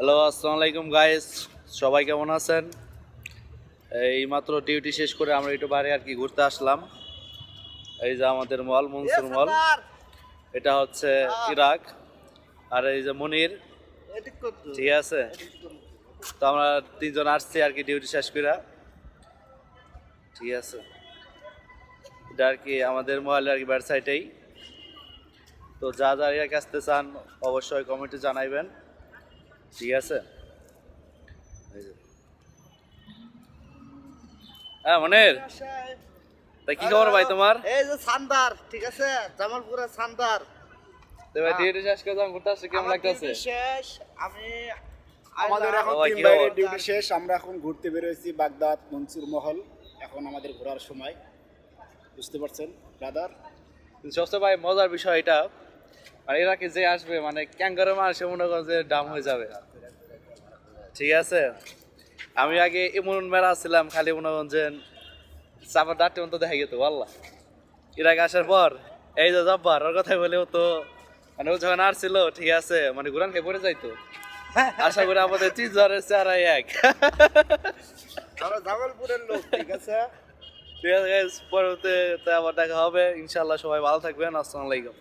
Hello, আসসালামু আলাইকুম guys. সবাই কেমন আছেন? এই মাত্র ডিউটি শেষ করে আমরা একটু বাইরে আর কি ঘুরতে আসলাম। এই যে আমাদের মল, মনসুর মল। এটা হচ্ছে ইরাক, আর এই যে মনির। ঠিক আছে, তো আমরা তিনজন আসছি আর কি ডিউটি শেষ করে। ঠিক আছে, এটা আর কি আমাদের মহলের আর কি ব্যাট সাইডেই। তো যা যা ইরাক আসতে চান অবশ্যই কমেন্টে জানাইবেন। ঠিক আছে, এই যে হ্যাঁ মনির, তা কি খবর ভাই তোমার? এই যে সান্দার, ঠিক আছে, জামালপুরের সান্দার। তো ভাই ডিউটি শেষ করে যখন ঘুরতে আসছে কেমন আমার লাগতেছে? ডিউটি শেষ, আমি আমাদের এখন ওই তিন কি বাইরের খবর? ডিউটি শেষ। আমরা এখন ঘুরতে বেরোয়েছি বাগদাদ, মনসুর মহল। এখন আমাদের ঘোরার সময়, বুঝতে পারছেন ব্রাদার। সবচেয়ে ভাই মজার বিষয় এটা, মানে ইরাকে যে আসবে মানে ক্যাঙ্গারু মানুষে মনে করেন যে ডাম হয়ে যাবে। ঠিক আছে, আমি আগে এমন মেলা ছিলাম খালি মনে করেন যে চাপা ডাটে মতো দেখা যেত আল্লাহ। ইরাকে আসার পর এই যে জব্বার ওর কথা বলেও তো মানে ও যখন আসছিল ঠিক আছে মানে ঘুরান খেয়ে পড়ে যাইতো। আশা করি আমাদের চিজরের চেহারাই এক। আমরা জামালপুরের লোক, ঠিক আছে। ঠিক আছে guys, পরবর্তীতে আবার দেখা হবে ইনশাল্লাহ। সবাই ভালো থাকবেন। আসসালামু আলাইকুম।